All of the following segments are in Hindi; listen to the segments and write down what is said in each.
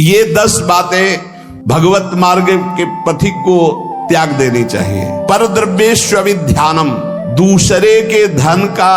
ये 10 बातें भगवत मार्ग के पथिक को त्याग देनी चाहिए। पर द्रव्येष्वभिध्यानम, दूसरे के धन का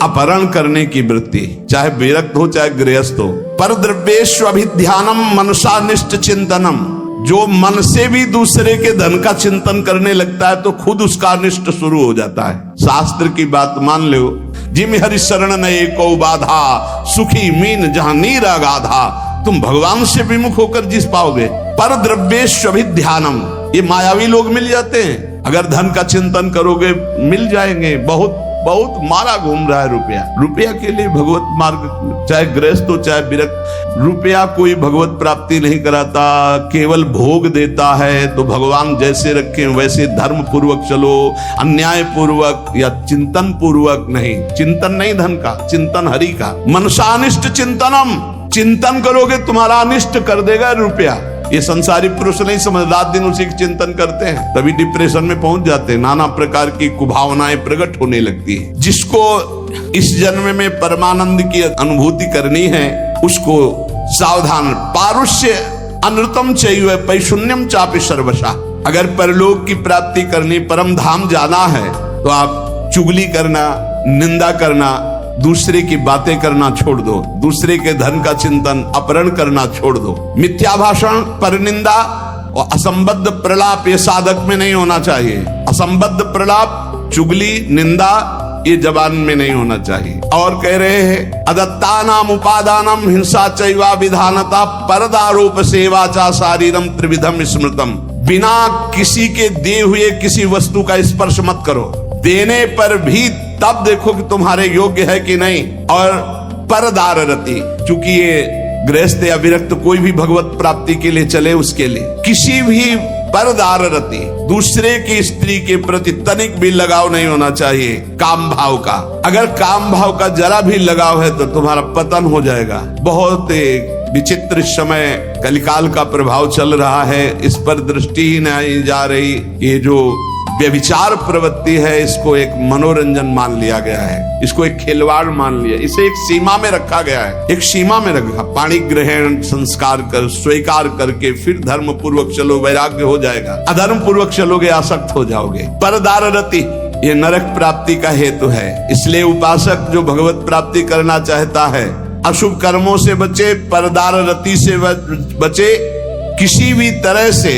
अपहरण करने की वृत्ति, चाहे विरक्त हो चाहे गृहस्थ हो। पर द्रव्येष्वभिध्यानम मनसानिष्ट चिंतनम, जो मन से भी दूसरे के धन का चिंतन करने लगता है तो खुद उसका अनिष्ट शुरू हो जाता है। शास्त्र की बात मान लो, जिम हरि शरण न एको बाधा, सुखी मीन जहां नीर अगाधा। तुम भगवान से विमुख होकर जिस पाओगे। पर द्रव्येष्वभिध्यानम, ये मायावी लोग मिल जाते हैं। अगर धन का चिंतन करोगे मिल जाएंगे। बहुत बहुत मारा घूम रहा है रुपया। रुपया के लिए भगवत मार्ग, चाहे गृहस्थ हो चाहे विरक्त, रुपया कोई भगवत प्राप्ति नहीं कराता, केवल भोग देता है। तो भगवान जैसे रखें वैसे धर्म पूर्वक चलो, अन्याय पूर्वक या चिंतन पूर्वक नहीं। चिंतन नहीं धन का, चिंतन हरि का। मनसानिष्ट चिंतनम, चिंतन करोगे तुम्हारा अनिष्ट कर देगा रुपया। ये संसारी पुरुष नहीं समझ, रात दिन उसी के चिंतन करते हैं, तभी डिप्रेशन में पहुंच जाते हैं। नाना प्रकार की कुभावनाएं प्रकट होने लगती है। जिसको इस जन्म में परमानंद की अनुभूति करनी है उसको सावधान। पारुष्य अनृतम चैव पैशून्यम चापि सर्वशा। अगर परलोक की प्राप्ति करनी, परम धाम जाना है तो आप चुगली करना, निंदा करना, दूसरे की बातें करना छोड़ दो। दूसरे के धन का चिंतन, अपहरण करना छोड़ दो। मिथ्या भाषण, परनिंदा और असंबद्ध प्रलाप ये साधक में नहीं होना चाहिए। असंबद्ध प्रलाप, चुगली, निंदा ये जबान में नहीं होना चाहिए। और कह रहे हैं अदत्तानाम उपादानम हिंसा चैवा विधानता परदारोप सेवा चा शारीरम त्रिविधम स्मृतम। बिना किसी के दिए हुए किसी वस्तु का स्पर्श मत करो। देने पर भी तब देखो कि तुम्हारे योग्य है कि नहीं। और परदार रति, चूंकि ये गृहस्थ या विरक्त कोई भी भगवत प्राप्ति के लिए चले, उसके लिए किसी भी परदार रति, दूसरे की स्त्री के प्रति तनिक भी लगाव नहीं होना चाहिए। काम भाव का, अगर काम भाव का जरा भी लगाव है तो तुम्हारा पतन हो जाएगा। बहुत विचित्र समय कलिकाल का प्रभाव चल रहा है, इस पर दृष्टि ही नहीं जा रही। ये जो व्यभिचार प्रवृत्ति है इसको एक मनोरंजन मान लिया गया है, इसको एक खिलवाड़ मान लिया, इसे एक सीमा में रखा गया है। एक सीमा में रखा, पाणी ग्रहण संस्कार कर स्वीकार करके फिर धर्म पूर्वक चलो, वैराग्य हो जाएगा। अधर्म पूर्वक चलोगे आसक्त हो जाओगे। परदार रति ये नरक प्राप्ति का हेतु है। इसलिए उपासक जो भगवत प्राप्ति करना चाहता है अशुभ कर्मों से बचे, परदार रति से बचे। किसी भी तरह से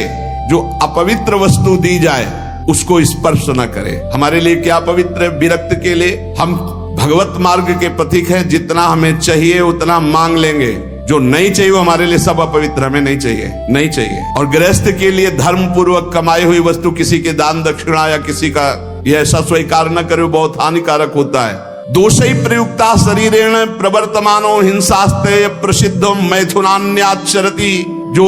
जो अपवित्र वस्तु दी जाए उसको स्पर्श न करे। हमारे लिए क्या पवित्र है? विरक्त के लिए हम भगवत मार्ग के पथिक हैं, जितना हमें चाहिए उतना मांग लेंगे। जो नहीं चाहिए वो हमारे लिए सब अपवित्र, हमें नहीं चाहिए, नहीं चाहिए। और गृहस्थ के लिए धर्म पूर्वक कमाई हुई वस्तु किसी के दान दक्षिणा या किसी का यह ऐसा स्वीकार न करे, बहुत हानिकारक होता है। दोषै प्रयुक्ता शरीरेण प्रवर्तमानो हिंसास्ते प्रसिद्धो मैथुनान्याचरति। जो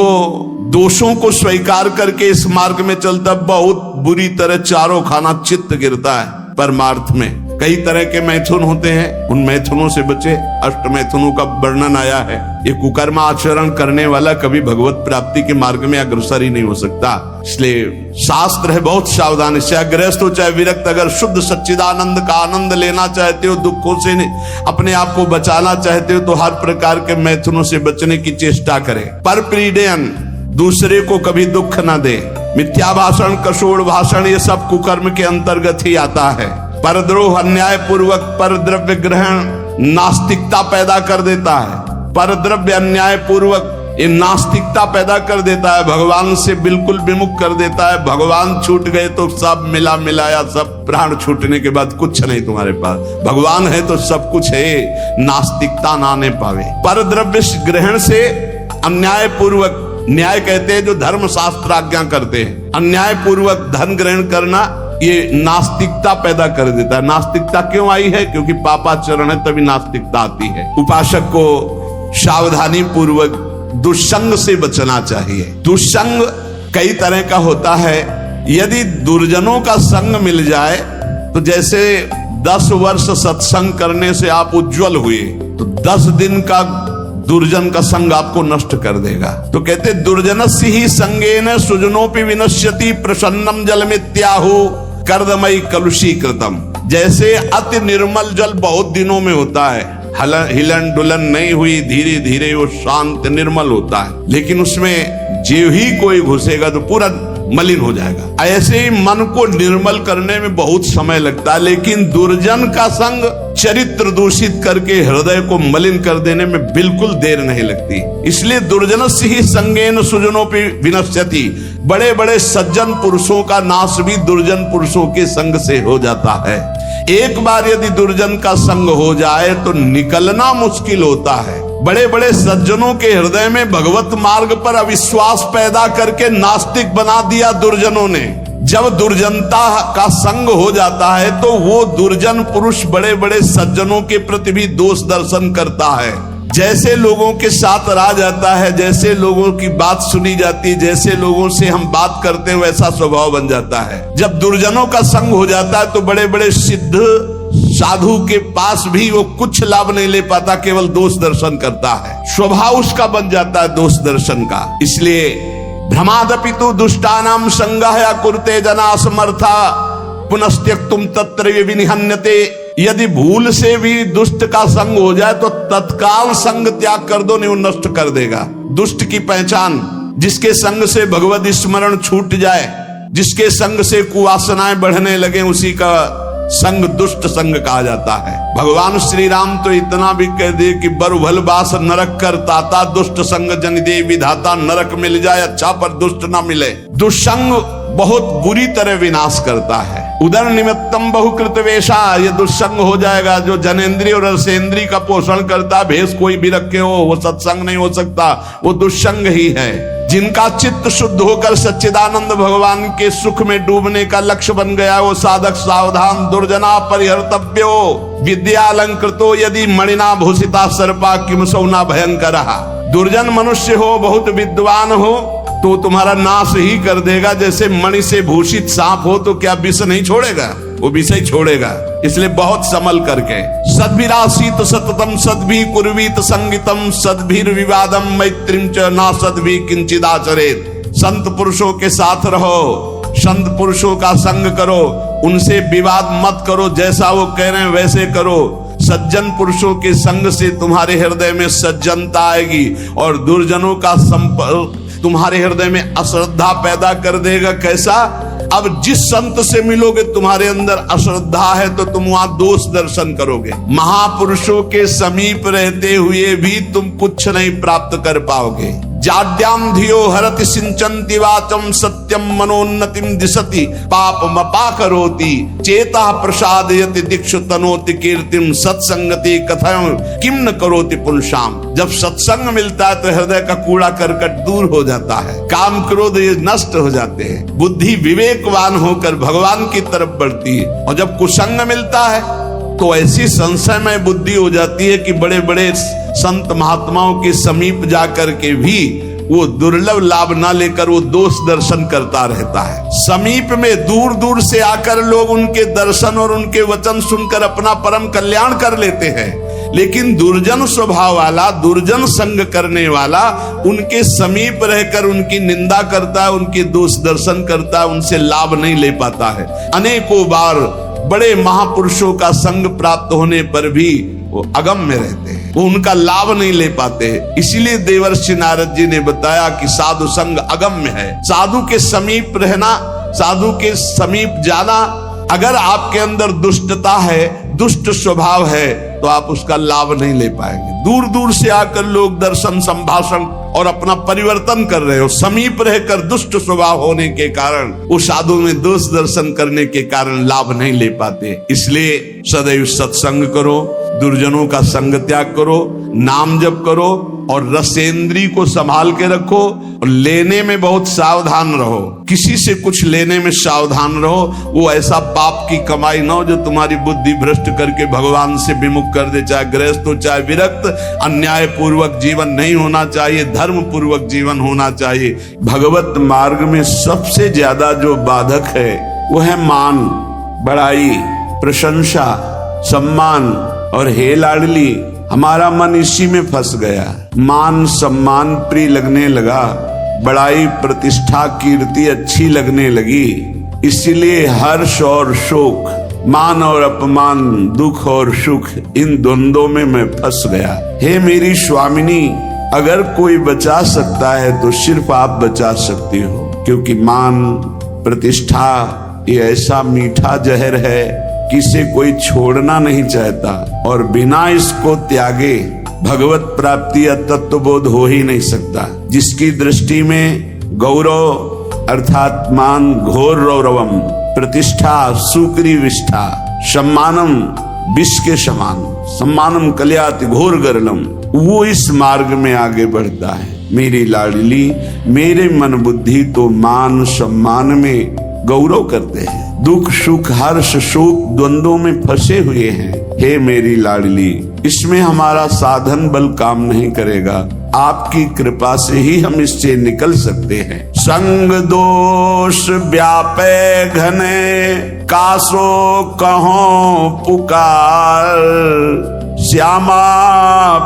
दोषों को स्वीकार करके इस मार्ग में चलता, बहुत बुरी तरह चारों खाना चित्त गिरता है। परमार्थ में कई तरह के मैथुन होते हैं, उन मैथुनों से बचे। अष्ट मैथुनों का वर्णन आया है। ये कुकर्म आचरण करने वाला कभी भगवत प्राप्ति के मार्ग में अग्रसर ही नहीं हो सकता। इसलिए शास्त्र है बहुत सावधान। चाहे गृहस्थ हो चाहे विरक्त, अगर शुद्ध सच्चिदानंद का आनंद लेना चाहते हो, दुखों से अपने आप को बचाना चाहते हो, तो हर प्रकार के मैथुनों से बचने की चेष्टा करें। पर प्रीडेयन, दूसरे को कभी दुख न दे। मिथ्या भाषण, कशोड़ भाषण, ये सब कुकर्म के अंतर्गत ही आता है। परद्रोह, अन्याय पूर्वक परद्रव्य ग्रहण नास्तिकता पैदा कर देता है। परद्रव्य अन्याय पूर्वक ये नास्तिकता पैदा कर देता है, भगवान से बिल्कुल विमुख कर देता है। भगवान छूट गए तो सब मिला मिलाया, सब प्राण छूटने के बाद कुछ नहीं तुम्हारे पास। भगवान है तो सब कुछ है, नास्तिकता ना आने पावे। परद्रव्य ग्रहण से अन्याय पूर्वक, न्याय कहते हैं जो धर्म शास्त्र आज्ञा करते हैं, अन्याय पूर्वक धन ग्रहण करना ये नास्तिकता पैदा कर देता है। नास्तिकता क्यों आई है? क्योंकि पापाचरण है, तभी नास्तिकता आती है। उपासक को सावधानी पूर्वक दुष्संग से बचना चाहिए। दुष्संग कई तरह का होता है। यदि दुर्जनों का संग मिल जाए तो जैसे 10 वर्ष सत्संग करने से आप उज्जवल हुए, तो 10 दिन का दुर्जन का संग आपको नष्ट कर देगा। तो कहते दुर्जनस्य ही संगेन सुजनोपि विनश्यति प्रसन्नम जलमित्याहु कर्दमयी कलुषीकृतम। जैसे अति निर्मल जल बहुत दिनों में होता है, हिलन डुलन नहीं हुई, धीरे धीरे वो शांत निर्मल होता है। लेकिन उसमें जो ही कोई घुसेगा तो पूरा मलिन हो जाएगा। ऐसे ही मन को निर्मल करने में बहुत समय लगता है, लेकिन दुर्जन का संग चरित्र दूषित करके हृदय को मलिन कर देने में बिल्कुल देर नहीं लगती। इसलिए दुर्जनस्य ही संगेन सुजनोपि विनश्यति। बड़े बड़े सज्जन पुरुषों का नाश भी दुर्जन पुरुषों के संग से हो जाता है। एक बार यदि दुर्जन का संग हो जाए तो निकलना मुश्किल होता है। बड़े बड़े सज्जनों के हृदय में भगवत मार्ग पर अविश्वास पैदा करके नास्तिक बना दिया दुर्जनों ने। जब दुर्जनता का संग हो जाता है तो वो दुर्जन पुरुष बड़े बड़े सज्जनों के प्रति भी दोष दर्शन करता है। जैसे लोगों के साथ रह जाता है, जैसे लोगों की बात सुनी जाती है, जैसे लोगों से हम बात करते हैं, वैसा स्वभाव बन जाता है। जब दुर्जनों का संग हो जाता है तो बड़े बड़े सिद्ध साधु के पास भी वो कुछ लाभ नहीं ले पाता, केवल दोष दर्शन करता है। स्वभाव उसका बन जाता है दोष दर्शन का। इसलिए भ्रमादपि तु दुष्टानाम संगः या कुरुते जना समर्था पुनस्त्यक्तुम तत्र विनिहन्यते। यदि भूल से भी दुष्ट का संग हो जाए तो तत्काल संग त्याग कर दो, नहीं वो नष्ट कर देगा। दुष्ट की पहचान, जिसके संग से भगवत स्मरण छूट जाए, जिसके संग से कुवासनाएं बढ़ने लगे, उसी का संग दुष्ट संग कहा जाता है। भगवान श्री राम तो इतना भी कह दिए कि बर भल बास नरक कर ताता, दुष्ट संग जन दे विधाता। नरक मिल जाए अच्छा पर दुष्ट ना मिले। दुष्संग बहुत बुरी तरह विनाश करता है। उदर निमित्तम बहुकृत वेशा, ये दुष्संग हो जाएगा। जो जनेन्द्रिय और रसेंद्रिय का पोषण करता, भेष कोई भी रखे हो, वो सत्संग नहीं हो सकता, वो दुष्संग ही है। जिनका चित्त शुद्ध होकर सच्चिदानंद भगवान के सुख में डूबने का लक्ष्य बन गया, वो साधक सावधान। दुर्जना परिहर्तव्यो विद्यालंकृतो यदि मणिना भूषिता सर्पा किम सौना भयंकर। दुर्जन मनुष्य हो, बहुत विद्वान हो तो तुम्हारा नाश ही कर देगा। जैसे मणि से भूषित सांप हो तो क्या विष नहीं छोड़ेगा, वो विष ही छोड़ेगा। इसलिए बहुत संभल करके। सद्भिरासीत सततम सद्भि कुर्वीत संगितम सद्भिर विवादम मैत्रीम च ना सद्भि किंचिदाचरेत। संत पुरुषों के साथ रहो, संत पुरुषों का संग करो, उनसे विवाद मत करो, जैसा वो कह रहे हैं वैसे करो। सज्जन पुरुषों के संग से तुम्हारे हृदय में सज्जनता आएगी और दुर्जनों का संपर्क तुम्हारे हृदय में अश्रद्धा पैदा कर देगा। कैसा? अब जिस संत से मिलोगे तुम्हारे अंदर अश्रद्धा है तो तुम वहां दोष दर्शन करोगे। महापुरुषों के समीप रहते हुए भी तुम कुछ नहीं प्राप्त कर पाओगे। जाड्याम धियो हरति सिंचन्ति वाचम सत्यम मनोन्नतिम दिशति पापमपा करोति चेता प्रसादयति दीक्षु तनोति कीर्तिम सत्संगति कथम किम न करोति पुंसाम। जब सत्संग मिलता है तो हृदय का कूड़ा करकट दूर हो जाता है, काम क्रोध ये नष्ट हो जाते हैं, बुद्धि विवेकवान होकर भगवान की तरफ बढ़ती है। और जब कुसंग मिलता है तो ऐसी संशयमय बुद्धि हो जाती है कि बड़े बड़े संत महात्माओं के समीप जाकर के भी वो दुर्लभ लाभ ना लेकर वो दोष दर्शन करता रहता है। समीप में दूर दूर से आकर लोग उनके दर्शन और उनके वचन सुनकर अपना परम कल्याण कर लेते हैं, लेकिन दुर्जन स्वभाव वाला, दुर्जन संग करने वाला उनके समीप रहकर उनकी निंदा करता है, उनके दोष दर्शन करता है, उनसे लाभ नहीं ले पाता है। अनेकों बार बड़े महापुरुषों का संग प्राप्त होने पर भी वो अगम में रहते हैं, वो उनका लाभ नहीं ले पाते। इसीलिए देवर्षि नारद जी ने बताया कि साधु संग अगम्य है। साधु के समीप रहना, साधु के समीप जाना, अगर आपके अंदर दुष्टता है, दुष्ट स्वभाव है तो आप उसका लाभ नहीं ले पाएंगे। दूर दूर से आकर लोग दर्शन संभाषण और अपना परिवर्तन कर रहे हो, समीप रहकर दुष्ट स्वभाव होने के कारण, वो साधु में दोष दर्शन करने के कारण लाभ नहीं ले पाते। इसलिए सदैव सत्संग करो, दुर्जनों का संग त्याग करो, नाम जप करो और रसेंद्री को संभाल के रखो और लेने में बहुत सावधान रहो। किसी से कुछ लेने में सावधान रहो, वो ऐसा पाप की कमाई ना हो जो तुम्हारी बुद्धि भ्रष्ट करके भगवान से विमुख कर दे। चाहे गृहस्थ हो चाहे विरक्त, अन्याय पूर्वक जीवन नहीं होना चाहिए, धर्म पूर्वक जीवन होना चाहिए। भगवत मार्ग में सबसे ज्यादा जो बाधक है वो है मान, बड़ाई, प्रशंसा, सम्मान और हे लाडली। हमारा मन इसी में फंस गया। मान सम्मान प्रिय लगने लगा, बड़ाई प्रतिष्ठा कीर्ति अच्छी लगने लगी, इसीलिए हर्ष और शोक मान और अपमान, दुख और सुख, इन द्वंद्वों में मैं फंस गया। हे मेरी स्वामिनी, अगर कोई बचा सकता है तो सिर्फ आप बचा सकती हो, क्योंकि मान प्रतिष्ठा ये ऐसा मीठा जहर है कि इसे कोई छोड़ना नहीं चाहता, और बिना इसको त्यागे भगवत प्राप्ति या तत्वबोध हो ही नहीं सकता। जिसकी दृष्टि में गौरव अर्थात मान घोर रौरवम, प्रतिष्ठा सुक्री विष्ठा, सम्मानम विष के समान, सम्मानम कल्याति घोर गरलम, वो इस मार्ग में आगे बढ़ता है। मेरी लाडली, मेरे मन बुद्धि तो मान सम्मान में गौरव करते हैं, दुख सुख हर्ष शोक द्वंद्वों में फंसे हुए हैं। हे मेरी लाडली, इसमें हमारा साधन बल काम नहीं करेगा, आपकी कृपा से ही हम इससे निकल सकते हैं। संग दोष व्यापे घने, कासो कहो पुकार, श्यामा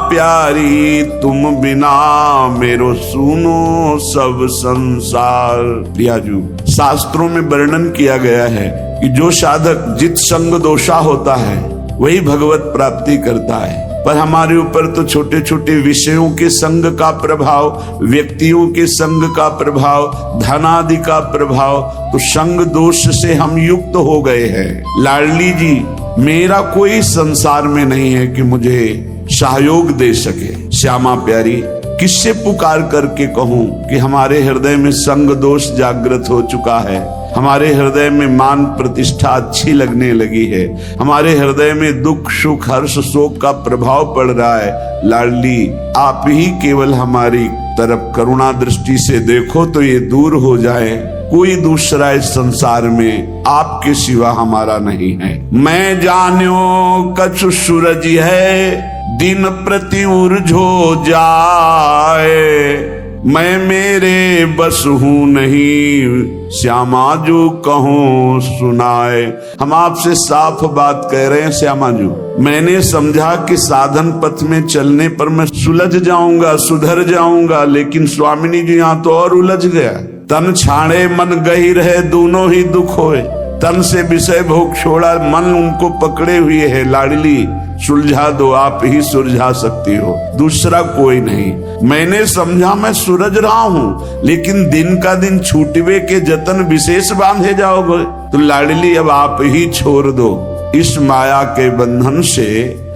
प्यारी तुम बिना मेरो सुनो सब संसार। प्रियाजू, शास्त्रों में वर्णन किया गया है कि जो साधक जित संग दोषा होता है वही भगवत प्राप्ति करता है। पर हमारे ऊपर तो छोटे छोटे विषयों के संग का प्रभाव, व्यक्तियों के संग का प्रभाव, धनादि का प्रभाव, तो संग दोष से हम युक्त हो गए हैं। लाडली जी, मेरा कोई संसार में नहीं है कि मुझे सहयोग दे सके। श्यामा प्यारी, किससे पुकार करके कहूं कि हमारे हृदय में संग दोष जागृत हो चुका है, हमारे हृदय में मान प्रतिष्ठा अच्छी लगने लगी है, हमारे हृदय में दुख सुख हर्ष शोक का प्रभाव पड़ रहा है। लाडली, आप ही केवल हमारी तरफ करुणा दृष्टि से देखो तो ये दूर हो जाए। कोई दूसरा इस संसार में आपके सिवा हमारा नहीं है। मैं जान्यो कछु सूरज है, दिन प्रति उर्झो जाए, मैं मेरे बस हूँ नहीं, श्यामा जो कहूँ सुनाए। हम आपसे साफ बात कह रहे हैं श्यामा जी। मैंने समझा कि साधन पथ में चलने पर मैं सुलझ जाऊंगा, सुधर जाऊंगा, लेकिन स्वामिनी जी यहाँ तो और उलझ गया। तन छाड़े मन गहिर है, दोनों ही दुख होए, तन से विषय भोग छोड़ा, मन उनको पकड़े हुए है। लाडली, सुलझा दो, आप ही सुलझा सकती हो, दूसरा कोई नहीं। मैंने समझा मैं सूरज रहा हूँ, लेकिन दिन का दिन छूटवे के जतन विशेष बांधे जाओगे। तो लाडली, अब आप ही छोड़ दो इस माया के बंधन से,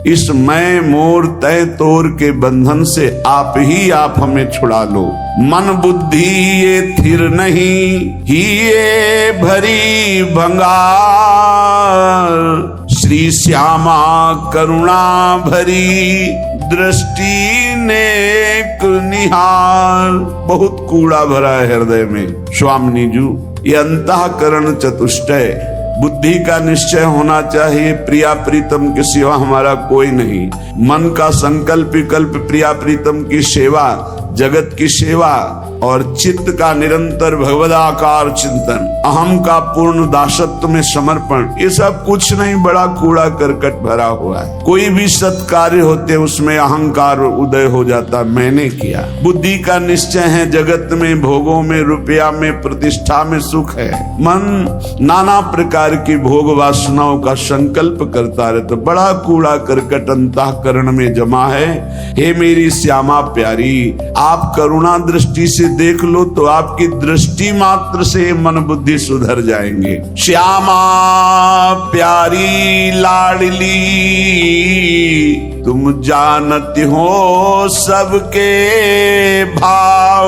इस मैं मोर तय तोर के बंधन से आप ही आप हमें छुड़ा लो। मन बुद्धि ये थिर नहीं, ही ये भरी भंगार, श्री श्यामा करुणा भरी, दृष्टि नेक निहार। बहुत कूड़ा भरा है हृदय में स्वामिनी जू। ये अंतःकरण चतुष्टय, बुद्धि का निश्चय होना चाहिए, प्रिया प्रीतम के सिवा हमारा कोई नहीं। मन का संकल्प विकल्प प्रिया प्रीतम की सेवा, जगत की सेवा, और चित्त का निरंतर भगवदाकार चिंतन, अहम का पूर्ण दासत्व में समर्पण, ये सब कुछ नहीं, बड़ा कूड़ा करकट भरा हुआ है। कोई भी सत्कार्य होते उसमें अहंकार उदय हो जाता, मैंने किया। बुद्धि का निश्चय है, जगत में भोगों में, रुपया में, प्रतिष्ठा में सुख है। मन नाना प्रकार की भोग वासनाओं का संकल्प करता रहे, तो बड़ा कूड़ा करकट अंतःकरण में जमा है। हे मेरी श्यामा प्यारी, आप करुणा दृष्टि से देख लो तो आपकी दृष्टि मात्र से मन बुद्धि सुधर जाएंगे। श्यामा प्यारी लाडली, तुम जानती हो सबके भाव,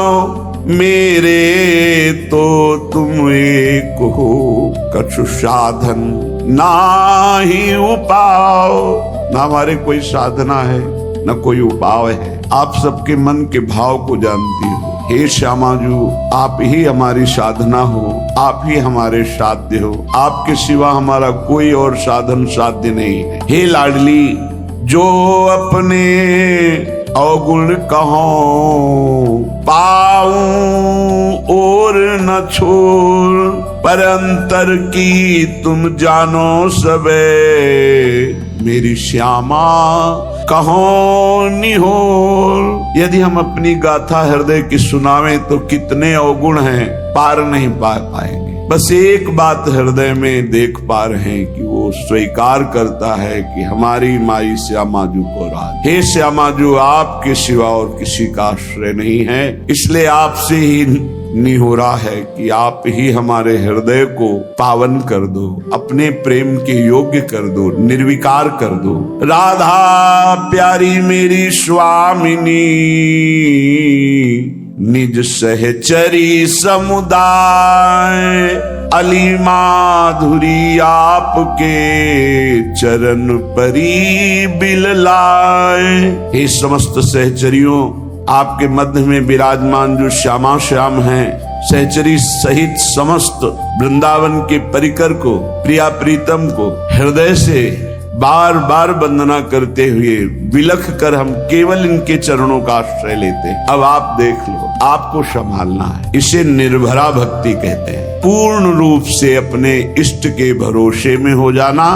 मेरे तो तुम एक हो, कछु साधन ना ही उपाय। ना हमारे कोई साधना है, न कोई उपाय है, आप सबके मन के भाव को जानती हो। हे श्यामा जू, आप ही हमारी साधना हो, आप ही हमारे साध्य हो, आपके सिवा हमारा कोई और साधन साध्य नहीं है। हे लाडली, जो अपने अवगुण कहो पाऊं और न छोड़, पर अंतर की तुम जानो सबे, मेरी श्यामा कहो निहोर। यदि हम अपनी गाथा हृदय की सुनावें तो कितने अवगुण हैं, पार नहीं पा पाएंगे। बस एक बात हृदय में देख पा रहे हैं कि वो स्वीकार करता है कि हमारी माई श्यामाजू को राज, हे श्यामाजू आपके सिवा और किसी का आश्रय नहीं है, इसलिए आपसे ही निहोरा है कि आप ही हमारे हृदय को पावन कर दो, अपने प्रेम के योग्य कर दो, निर्विकार कर दो। राधा प्यारी मेरी स्वामिनी, निज सहचरी समुदाय, अली माधुरी आपके चरण परी बिललाए। हे समस्त सहचरियों, आपके मध्य में विराजमान जो श्यामा श्याम हैं, सहचरी सहित समस्त वृंदावन के परिकर को, प्रिया प्रीतम को हृदय से बार बार वंदना करते हुए विलख कर हम केवल इनके चरणों का आश्रय लेते हैं। अब आप देख लो, आपको संभालना है। इसे निर्भरा भक्ति कहते हैं। पूर्ण रूप से अपने इष्ट के भरोसे में हो जाना।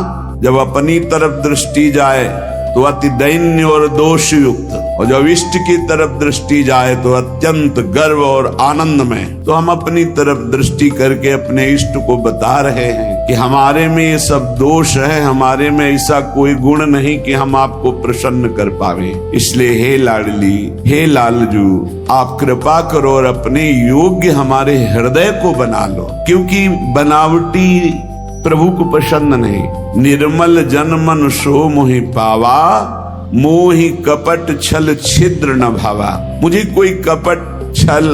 जब अपनी तरफ दृष्टि जाए तो अति दैन्य और दोष युक्त, और जब इष्ट की तरफ दृष्टि जाए तो अत्यंत गर्व और आनंद में। तो हम अपनी तरफ दृष्टि करके अपने इष्ट को बता रहे हैं कि हमारे में ये सब दोष है, हमारे में ऐसा कोई गुण नहीं कि हम आपको प्रसन्न कर पावे। इसलिए हे लाडली, हे लालजू, आप कृपा करो और अपने योग्य हमारे हृदय को बना लो, क्योंकि बनावटी प्रभु को पसंद नहीं। निर्मल जन मन सो मोहि पावा, मोहि कपट छल छिद्र न भावा। मुझे कोई कपट छल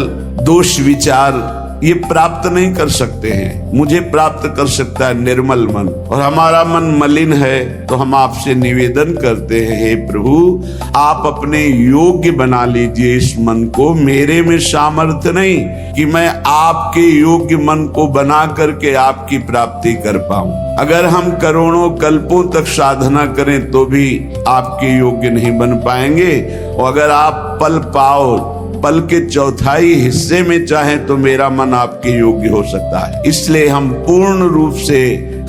दोष विचार ये प्राप्त नहीं कर सकते हैं। मुझे प्राप्त कर सकता है निर्मल मन, और हमारा मन मलिन है। तो हम आपसे निवेदन करते हैं, हे प्रभु आप अपने योग्य बना लीजिए इस मन को। मेरे में सामर्थ्य नहीं कि मैं आपके योग्य मन को बना करके आपकी प्राप्ति कर पाऊं। अगर हम करोड़ों कल्पों तक साधना करें तो भी आपके योग्य नहीं बन पाएंगे। और अगर आप पल के चौथाई हिस्से में चाहें तो मेरा मन आपके योग्य हो सकता है। इसलिए हम पूर्ण रूप से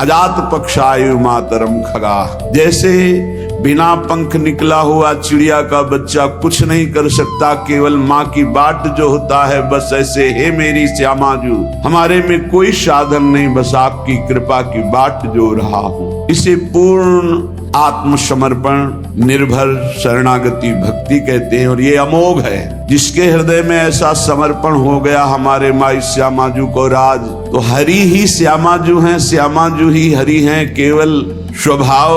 अजात पक्षायु मातरम खगा, जैसे बिना पंख निकला हुआ चिड़िया का बच्चा कुछ नहीं कर सकता, केवल माँ की बाट जो होता है, बस ऐसे हे मेरी श्यामाजू हमारे में कोई साधन नहीं, बस आपकी कृपा की बाट जो रहा हूँ। इसे पूर्ण आत्मसमर्पण निर्भर शरणागति भक्ति कहते हैं। और ये अमोघ है। जिसके हृदय में ऐसा समर्पण हो गया हमारे माई श्यामाजू को राज, तो हरि ही श्यामाजू हैं, श्यामाजू ही हरि हैं। केवल स्वभाव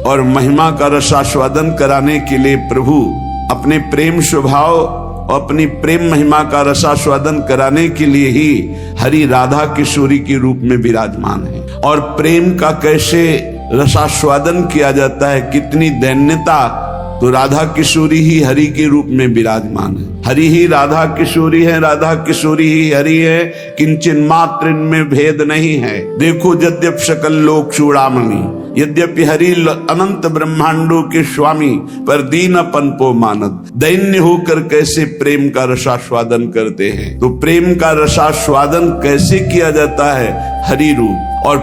और महिमा का रसास्वादन कराने के लिए प्रभु अपने प्रेम स्वभाव और अपनी प्रेम महिमा का रसास्वादन कराने के लिए ही हरि राधा किशोरी के रूप में विराजमान है। और प्रेम का कैसे रसास्वादन किया जाता है, कितनी दैन्यता, तो राधा किशोरी ही हरि के रूप में विराजमान है। हरि ही राधा किशोरी है, राधा किशोरी ही हरि है, किंचन मात्र इनमें भेद नहीं है। देखो यद्यप सकल लोक चूड़ामणि, यद्यपि हरि अनंत ब्रह्मांडों के स्वामी, पर दीनपन को मानद, दैन्य होकर कैसे प्रेम का रसास्वादन करते हैं। तो प्रेम का रसास्वादन कैसे किया जाता है, हरि रूप और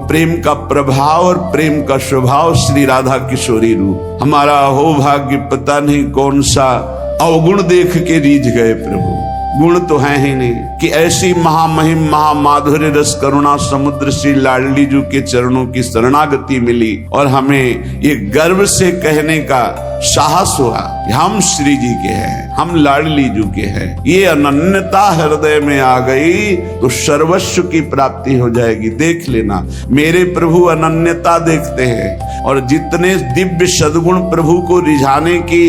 प्रेम का प्रभाव और प्रेम का स्वभाव श्री राधा किशोरी रूप। हमारा हो भाग्य पता नहीं कौन सा अवगुण देख के रीझ गए प्रभु। गुण तो है ही नहीं कि ऐसी महामहिम महामाधुर्य रस करुणा समुद्र श्री लाडली जी के चरणों की शरणागति मिली, और हमें ये गर्व से कहने का साहस हुआ हम श्री जी के हैं, हम लाडली जी के हैं। ये अनन्यता हृदय में आ गई तो सर्वस्व की प्राप्ति हो जाएगी। देख लेना, मेरे प्रभु अनन्यता देखते हैं, और जितने दिव्य सद्गुण प्रभु को रिझाने की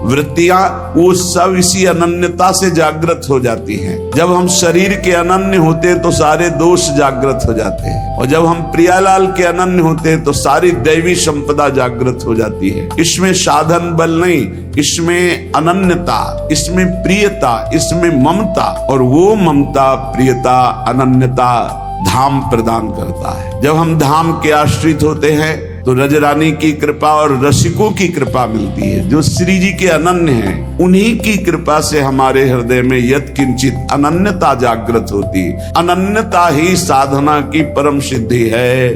वृत्तियां, वो सब इसी अनन्यता से जागृत हो जाती हैं। जब हम शरीर के अनन्य होते हैं तो सारे दोष जागृत हो जाते हैं, और जब हम प्रियालाल के अनन्य होते हैं तो सारी दैवी संपदा जागृत हो जाती है। इसमें साधन बल नहीं, इसमें अनन्यता, इसमें प्रियता, इसमें ममता, और वो ममता प्रियता अनन्यता धाम प्रदान करता है। जब हम धाम के आश्रित होते हैं तो रजरानी की कृपा और रसिकों की कृपा मिलती है, जो श्री जी के अनन्य हैं। उन्हीं की कृपा से हमारे हृदय में यत् किंचित अनन्यता जागृत होती है। अनन्यता ही साधना की परम सिद्धि है।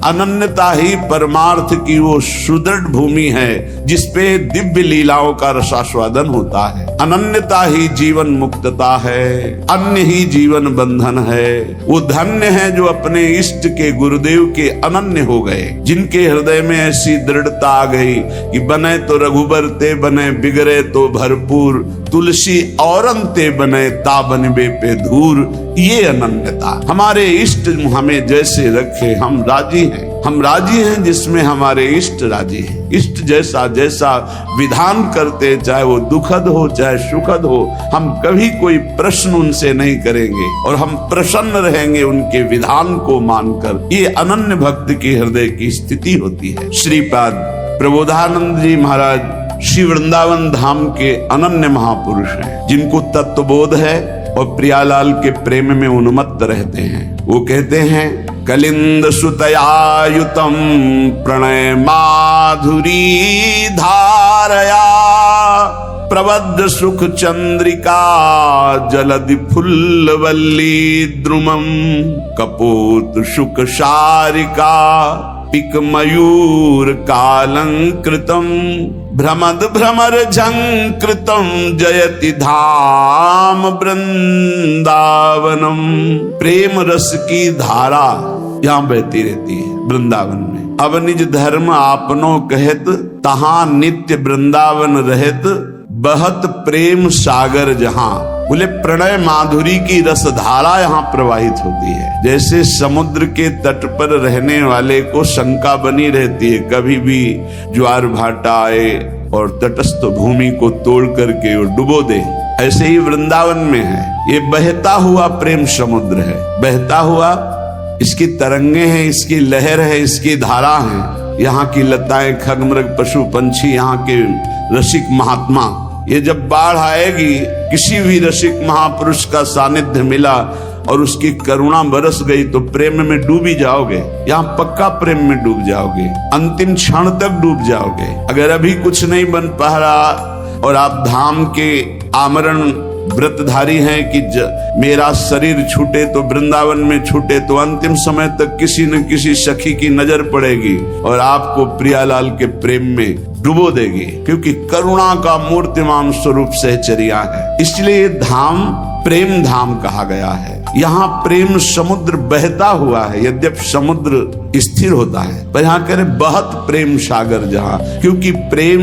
अनन्यता ही परमार्थ की वो सुदृढ़ भूमि है जिसपे दिव्य लीलाओं का रसास्वादन होता है। अनन्यता ही जीवन मुक्तता है, अन्य ही जीवन बंधन है। वो धन्य है जो अपने इष्ट के गुरुदेव के अनन्य हो गए, जिनके हृदय में ऐसी दृढ़ता आ गई कि बने तो रघुबर ते बने, बिगड़े तो भरपूर, तुलसी औरन ते बने, ता बनबे पे धूर। ये अनन्यता, हमारे इष्ट हमें जैसे रखे हम राजी हैं। हम राजी हैं जिसमें हमारे इष्ट राजी हैं। इष्ट जैसा जैसा विधान करते, चाहे वो दुखद हो चाहे सुखद हो, हम कभी कोई प्रश्न उनसे नहीं करेंगे और हम प्रसन्न रहेंगे उनके विधान को मानकर। ये अनन्य भक्त की हृदय की स्थिति होती है। श्रीपाद प्रबोधानंद जी महाराज श्री वृंदावन धाम के अनन्य महापुरुष हैं, जिनको तत्वबोध है और प्रियालाल के प्रेम में उन्मत्त रहते हैं। वो कहते हैं, कलिंद सुतयायुतम प्रणय माधुरी धारया, प्रबद्ध सुख चंद्रिका जलधि फुल्लवल्ली द्रुमम, कपोत शुक शारिका पिक मयूर कालंकृतम, भ्रमद भ्रमर झंकृतम जयति धाम वृंदावनम। प्रेम रस की धारा यहाँ बहती रहती है वृंदावन में। अब निज धर्म आपनो कहत, तहां नित्य वृंदावन रहत, बहत प्रेम सागर जहां। बोले प्रणय माधुरी की रसधारा यहाँ प्रवाहित होती है। जैसे समुद्र के तट पर रहने वाले को शंका बनी रहती है, कभी भी ज्वार भाटा आए और तटस्थ भूमि को तोड़ करके वो डुबो दे, ऐसे ही वृंदावन में है। ये बहता हुआ प्रेम समुद्र है, बहता हुआ, इसकी तरंगे हैं, इसकी लहर है, इसकी धारा है। यहाँ की लताएं, खगमृग, पशु पंछी, यहाँ के रसिक महात्मा, ये जब बाढ़ आएगी, किसी भी रसिक महापुरुष का सानिध्य मिला और उसकी करुणा बरस गई तो प्रेम में डूबी जाओगे। यहाँ पक्का प्रेम में डूब जाओगे, अंतिम क्षण तक डूब जाओगे। अगर अभी कुछ नहीं बन पा रहा और आप धाम के आमरण व्रतधारी हैं कि मेरा शरीर छूटे तो वृंदावन में छूटे, तो अंतिम समय तक किसी न किसी सखी की नजर पड़ेगी और आपको प्रियालाल के प्रेम में डुबो देगी, क्योंकि करुणा का मूर्तिमान स्वरूप सहचर्या है। इसलिए धाम प्रेम धाम कहा गया है। यहाँ प्रेम समुद्र बहता हुआ है, यद्यपि समुद्र स्थिर होता है, पर यहाँ कह रहे बहत प्रेम सागर जहाँ, क्योंकि प्रेम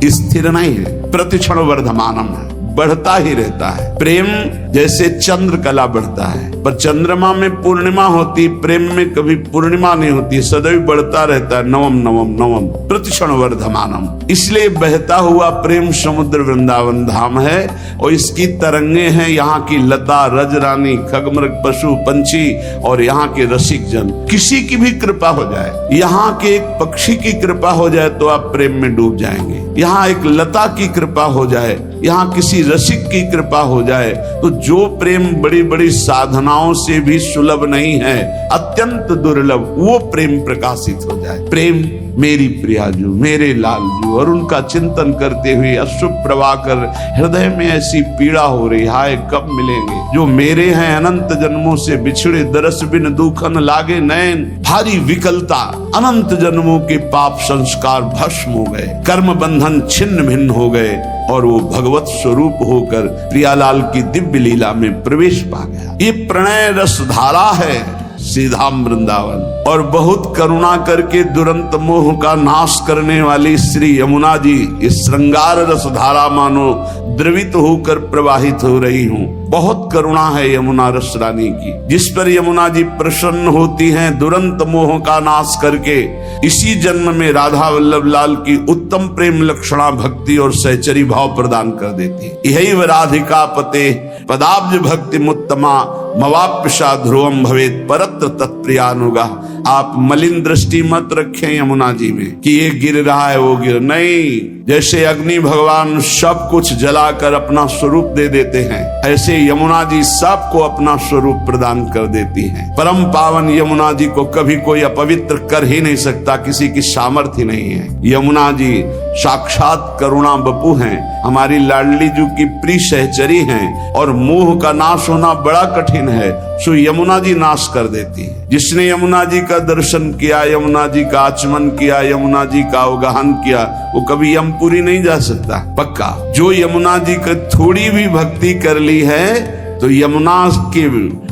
स्थिर नहीं है, प्रतिक्षण वर्धमानम है, बढ़ता ही रहता है। प्रेम जैसे चंद्र कला बढ़ता है, पर चंद्रमा में पूर्णिमा होती, प्रेम में कभी पूर्णिमा नहीं होती, सदैव बढ़ता रहता है, नवम नवम नवम प्रतिक्षण वर्धमानम। इसलिए बहता हुआ प्रेम समुद्र वृंदावन धाम है और इसकी तरंगे हैं यहाँ की लता, रजरानी, खगमृग, पशु पंछी और यहाँ के रसिक जन। किसी की भी कृपा हो जाए, यहाँ के एक पक्षी की कृपा हो जाए तो आप प्रेम में डूब जाएंगे। यहाँ एक लता की कृपा हो जाए, यहाँ किसी रसिक की कृपा हो जाए, तो जो प्रेम बड़ी बड़ी साधनाओं से भी सुलभ नहीं है, अत्यंत दुर्लभ, वो प्रेम प्रकाशित हो जाए। प्रेम मेरी प्रियाजू, मेरे लालजू, और उनका चिंतन करते हुए अश्रु प्रवाह कर हृदय में ऐसी पीड़ा हो रही, हाय कब मिलेंगे जो मेरे हैं, अनंत जन्मों से बिछड़े, दरस बिन दुखन लागे नैन, भारी विकलता, अनंत जन्मों के पाप संस्कार भस्म हो गए, कर्म बंधन छिन्न भिन्न हो गए और वो भगवत स्वरूप होकर प्रियालाल की दिव्य लीला में प्रवेश पा गया। ये प्रणय रस धारा है सीधाम वृंदावन, और बहुत करुणा करके दुरंत मोह का नाश करने वाली श्री यमुना जी इस श्रृंगार रस धारा मानो द्रवित होकर प्रवाहित हो रही हूँ। बहुत करुणा है यमुना रस रानी की, जिस पर यमुना जी प्रसन्न होती हैं दुरंत मोह का नाश करके इसी जन्म में राधा वल्लभ लाल की उत्तम प्रेम लक्षणा भक्ति और सहचरी भाव प्रदान कर देती। यही व राधिका पते पदाब्ज भक्ति मुत्तमा मवाप्यशा ध्रुवम भवेत परत्र तत्प्रियानुगा। आप मलिन दृष्टि मत रखें यमुना जी में कि ये गिर रहा है वो गिर नहीं। जैसे अग्नि भगवान सब कुछ जलाकर अपना स्वरूप दे देते हैं, ऐसे यमुना जी सबको अपना स्वरूप प्रदान कर देती हैं। परम पावन यमुना जी को कभी कोई अपवित्र कर ही नहीं सकता, किसी की सामर्थ्य नहीं है। यमुना जी साक्षात करुणा बपू हैं, हमारी लाडली जी की प्रिय सहचरी हैं, और मोह का नाश होना बड़ा कठिन है। सो यमुना जी नाश कर देती है। जिसने यमुना जी का दर्शन किया, यमुना जी का आचमन किया, यमुना जी का अवगाहन किया, वो कभी यमपुरी नहीं जा सकता पक्का। जो यमुना जी का थोड़ी भी भक्ति कर ली है तो यमुना के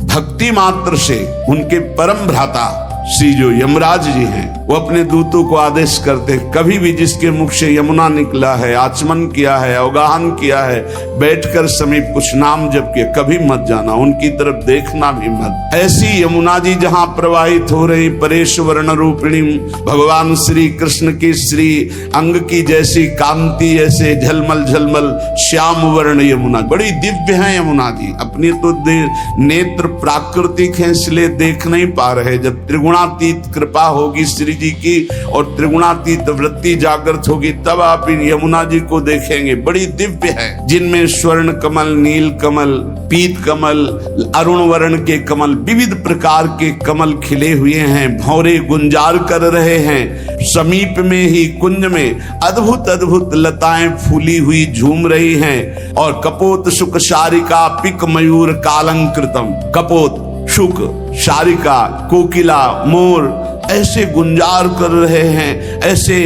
भक्ति मात्र से उनके परम भ्राता श्री जो यमराज जी हैं वो अपने दूतों को आदेश करते, कभी भी जिसके मुख से यमुना निकला है, आचमन किया है, अवगाहन किया है, बैठकर समीप कुछ नाम जप किया, कभी मत जाना, उनकी तरफ देखना भी मत। ऐसी यमुना जी जहाँ प्रवाहित हो रही परेश वर्ण रूपिणी भगवान श्री कृष्ण की श्री अंग की जैसी कांति, ऐसे झलमल झलमल श्याम वर्ण यमुना, बड़ी दिव्य है यमुना जी। अपनी तो नेत्र प्राकृतिक है इसलिए देख नहीं पा रहे, जब त्रिगुणातीत कृपा होगी श्री जी की और त्रिगुणातीत वृत्ति जागृत होगी तब आप इन यमुना जी को देखेंगे। बड़ी दिव्य है, जिनमें स्वर्ण कमल, नील कमल, पीत कमल, अरुण वर्ण के कमल, विविध प्रकार के कमल खिले हुए हैं, भौरे गुंजार कर रहे हैं। समीप में ही कुंज में अद्भुत अद्भुत लताएं फूली हुई झूम रही हैं और कपोत शुक शारिका पिक मयूर कालंकृतम, कपोत शुक शारिका कोकिला मोर ऐसे गुंजार कर रहे हैं, ऐसे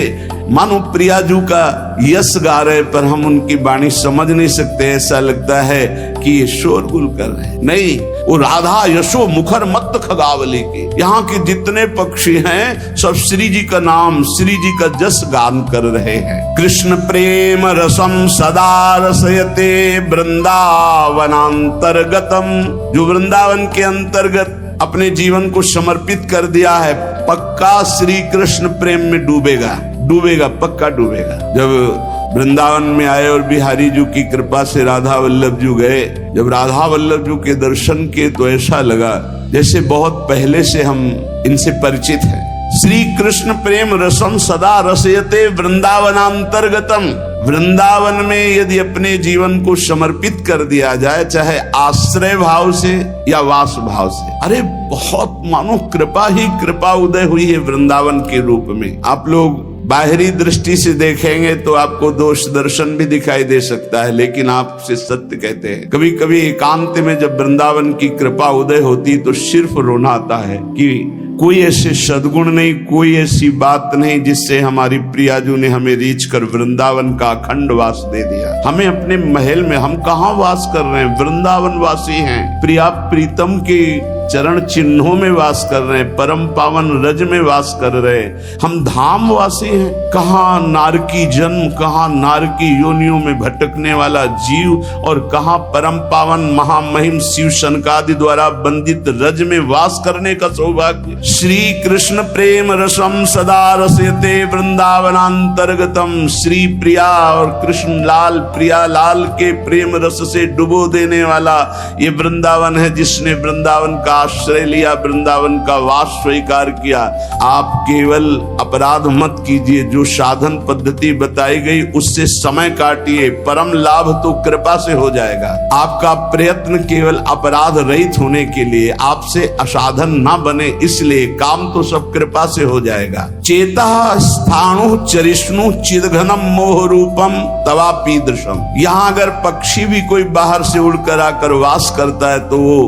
मानो प्रियाजू का यश गा रहे, पर हम उनकी वाणी समझ नहीं सकते। ऐसा लगता है कि ये शोरगुल कर रहे हैं, नहीं, वो राधा यशो मुखर मत खगावली के। यहाँ के जितने पक्षी हैं सब श्री जी का नाम, श्री जी का जस गान कर रहे हैं। कृष्ण प्रेम रसम सदा रसयते वृंदावनांतर्गतम, जो वृंदावन के अंतर्गत अपने जीवन को समर्पित कर दिया है, पक्का श्री कृष्ण प्रेम में डूबेगा, डूबेगा, पक्का डूबेगा। जब वृंदावन में आए और बिहारी जी की कृपा से राधा वल्लभ जी गए, जब राधा वल्लभ जी के दर्शन किए तो ऐसा लगा जैसे बहुत पहले से हम इनसे परिचित हैं। श्री कृष्ण प्रेम रसम सदा रसयते वृंदावनांतर्गतम, वृंदावन में यदि अपने जीवन को समर्पित कर दिया जाए, चाहे आश्रय भाव से या वास भाव से, अरे बहुत मानो कृपा ही कृपा उदय हुई है वृंदावन के रूप में। आप लोग बाहरी दृष्टि से देखेंगे तो आपको दोष दर्शन भी दिखाई दे सकता है, लेकिन आपसे सत्य कहते हैं, कभी कभी एकांत में जब वृंदावन की कृपा उदय होती तो सिर्फ रोना आता है कि कोई ऐसे सद्गुण नहीं, कोई ऐसी बात नहीं जिससे हमारी प्रियाजू ने हमें रीच कर वृंदावन का अखंड वास दे दिया। हमें अपने महल में, हम कहाँ वास कर रहे हैं, वृंदावन वासी हैं, प्रिया प्रीतम के चरण चिन्हों में वास कर रहे हैं, परम पावन रज में वास कर रहे हैं, हम धाम वासी हैं। कहाँ नारकी जन्म, कहाँ नारकी योनियों में भटकने वाला जीव और कहाँ परम पावन महामहिम शिव शनकादि द्वारा बंदित रज में वास करने का सौभाग्य। श्री कृष्ण प्रेम रसम सदा रसयते वृंदावनांतर्गतम, श्री प्रिया और कृष्ण लाल प्रिया लाल के प्रेम रस से डुबो देने वाला ये वृंदावन है, जिसने वृंदावन का आश्रय लिया, वृंदावन का वास स्वीकार किया। आप केवल अपराध मत कीजिए, जो साधन पद्धति बताई गई उससे समय काटिए, परम लाभ तो कृपा से हो जाएगा। आपका प्रयत्न केवल अपराध रहित होने के लिए, आपसे असाधन ना बने, इसलिए काम तो सब कृपा से हो जाएगा। चेता स्थाणु चरिष्णु चिदघनम मोह रूपम तवापीदृशम, यहाँ अगर पक्षी भी कोई बाहर से उड़कर आकर वास करता है तो वो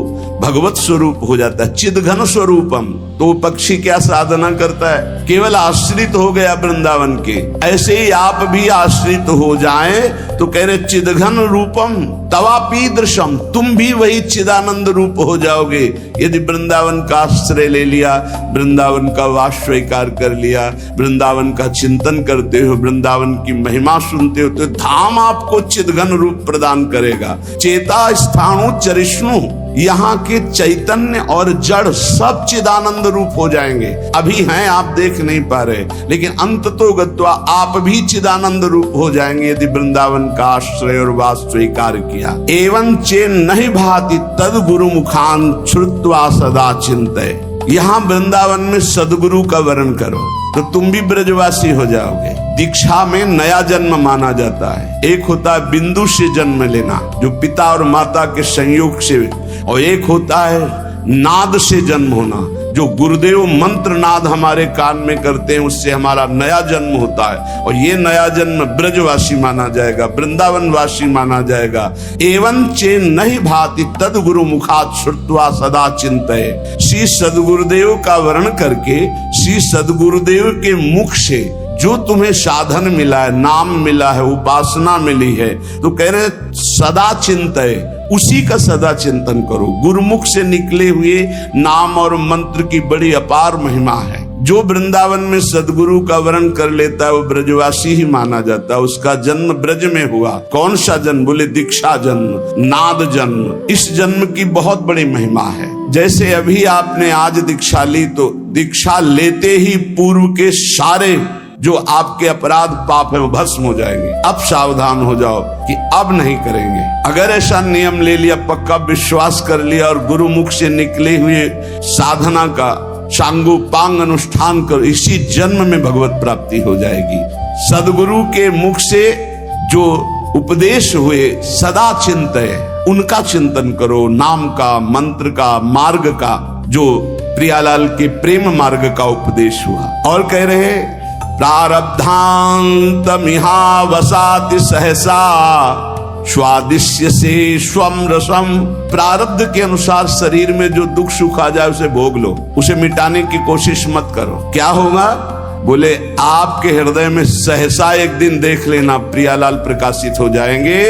भगवत स्वरूप हो जाता है, चिदघन स्वरूपम। तो पक्षी क्या साधना करता है, केवल आश्रित हो गया वृंदावन के। ऐसे ही आप भी आश्रित हो जाएं तो कह रहे चिदघन रूपम तवापीदृशम, तुम भी वही चिदानंद रूप हो जाओगे यदि वृंदावन का आश्रय ले लिया, वृंदावन का वास स्वीकार कर लिया, वृंदावन का चिंतन करते हो, वृंदावन की महिमा सुनते हो, तो धाम आपको चिदघन रूप प्रदान करेगा। चेता स्थाणु चरिष्णु, यहाँ के चैतन्य और जड़ सब चिदानंद रूप हो जाएंगे। अभी हैं आप देख नहीं पा रहे, लेकिन अंत तो गत्वा आप भी चिदानंद रूप हो जाएंगे यदि वृंदावन का आश्रय और वास स्वीकार किया। एवं चेन नहीं भाति तद गुरु मुखान श्रुत्वा सदा चिंतय, यहाँ वृंदावन में सदगुरु का वर्ण करो तो तुम भी ब्रजवासी हो जाओगे। दीक्षा में नया जन्म माना जाता है। एक होता है बिंदु से जन्म लेना, जो पिता और माता के संयोग से, और एक होता है नाद से जन्म होना, जो गुरुदेव मंत्रनाद हमारे कान में करते हैं उससे हमारा नया जन्म होता है, और ये नया जन्म ब्रजवासी माना जाएगा, वृंदावनवासी माना जाएगा। एवं चे नहीं भाति तद गुरु मुखात श्रुत्वा सदा चिंतये। श्री सदगुरुदेव का वर्ण करके, श्री सदगुरुदेव के मुख से जो तुम्हें साधन मिला है, नाम मिला है, उपासना मिली है, तो कह रहे सदा चिंतये, उसी का सदा चिंतन करो। गुरुमुख से निकले हुए नाम और मंत्र की बड़ी अपार महिमा है। जो वृंदावन में सदगुरु का वर्ण कर लेता है वो ब्रजवासी ही माना जाता है। उसका जन्म ब्रज में हुआ। कौन सा जन्म? बोले दीक्षा जन्म, नाद जन्म। इस जन्म की बहुत बड़ी महिमा है। जैसे अभी आपने आज दीक्षा ली, तो दीक्षा लेते ही पूर्व के सारे जो आपके अपराध पाप है वो भस्म हो जाएंगे। अब सावधान हो जाओ कि अब नहीं करेंगे। अगर ऐसा नियम ले लिया, पक्का विश्वास कर लिया और गुरुमुख से निकले हुए साधना का सांगोपांग अनुष्ठान कर, इसी जन्म में भगवत प्राप्ति हो जाएगी। सदगुरु के मुख से जो उपदेश हुए सदा चिंतय, उनका चिंतन करो। नाम का, मंत्र का, मार्ग का, जो प्रियालाल के प्रेम मार्ग का उपदेश हुआ। और कह रहे प्रारब्धांत मिहा वसाति सहसा स्वादिश्य से स्वम रसम। प्रारब्ध के अनुसार शरीर में जो दुख सुख आ जाए उसे भोग लो, उसे मिटाने की कोशिश मत करो। क्या होगा? बोले आपके हृदय में सहसा एक दिन देख लेना प्रियालाल प्रकाशित हो जाएंगे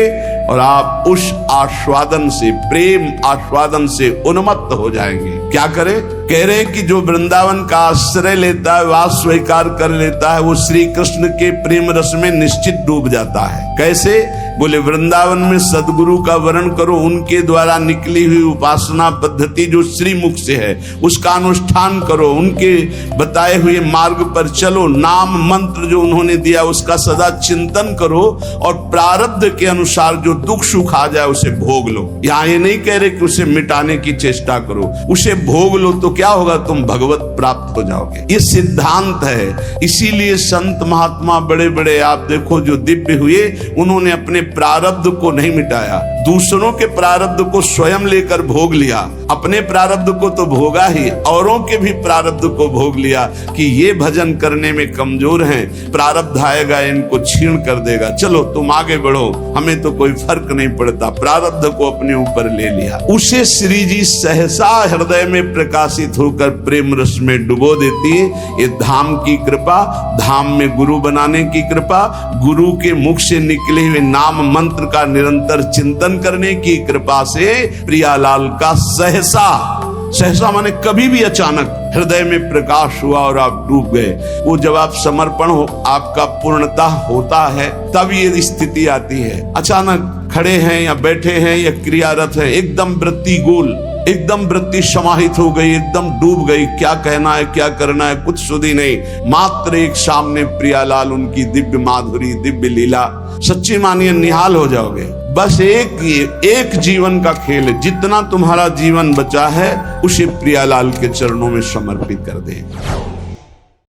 और आप उस आस्वादन से, प्रेम आस्वादन से उन्मत्त हो जाएंगे। क्या करें? कह रहे कि जो वृंदावन का आश्रय लेता है, वास स्वीकार कर लेता है, वो श्री कृष्ण के प्रेम रस में निश्चित डूब जाता है। कैसे? बोले वृंदावन में सदगुरु का वर्ण करो, उनके द्वारा निकली हुई उपासना पद्धति जो श्री मुख से है उसका अनुष्ठान करो, उनके बताए हुए मार्ग पर चलो, नाम मंत्र जो उन्होंने दिया उसका सदा चिंतन करो, और प्रारब्ध के अनुसार जो दुख सुख आ जाए उसे भोग लो। यहाँ ये नहीं कह रहे कि उसे मिटाने की चेष्टा करो, उसे भोग लो, तो क्या होगा? तुम भगवत प्राप्त हो जाओगे। ये सिद्धांत है। इसीलिए संत महात्मा बड़े बड़े आप देखो जो दिव्य हुए, उन्होंने अपने प्रारब्ध को नहीं मिटाया, दूसरों के प्रारब्ध को स्वयं लेकर भोग लिया। अपने प्रारब्ध को तो भोगा ही, औरों के भी प्रारब्ध को भोग लिया कि ये भजन करने में कमजोर हैं, प्रारब्ध आएगा इनको छीण कर देगा, चलो तुम आगे बढ़ो, हमें तो कोई फर्क नहीं पड़ता। प्रारब्ध को अपने ऊपर ले लिया। उसे श्री जी सहसा हृदय में प्रकाशित होकर प्रेम रस में डुबो देती है। ये धाम की कृपा, धाम में गुरु बनाने की कृपा, गुरु के मुख से निकले हुए नाम मंत्र का निरंतर चिंतन करने की कृपा से प्रियालाल का सहसा माने कभी भी अचानक हृदय में प्रकाश हुआ और आप डूब गए। वो जब आप समर्पण हो, आपका पूर्णता होता है, तब ये स्थिति आती है। अचानक खड़े हैं या बैठे हैं या क्रियारत है, एकदम वृत्ति गोल, एकदम वृत्ति समाहित हो गई, एकदम डूब गई। क्या कहना है, क्या करना है, कुछ सुधी नहीं। मात्र एक सामने प्रियालाल, उनकी दिव्य माधुरी, दिव्य लीला, सच्ची मानिए निहाल हो जाओगे। बस एक जीवन का खेल है। जितना तुम्हारा जीवन बचा है उसे प्रियालाल के चरणों में समर्पित कर दे।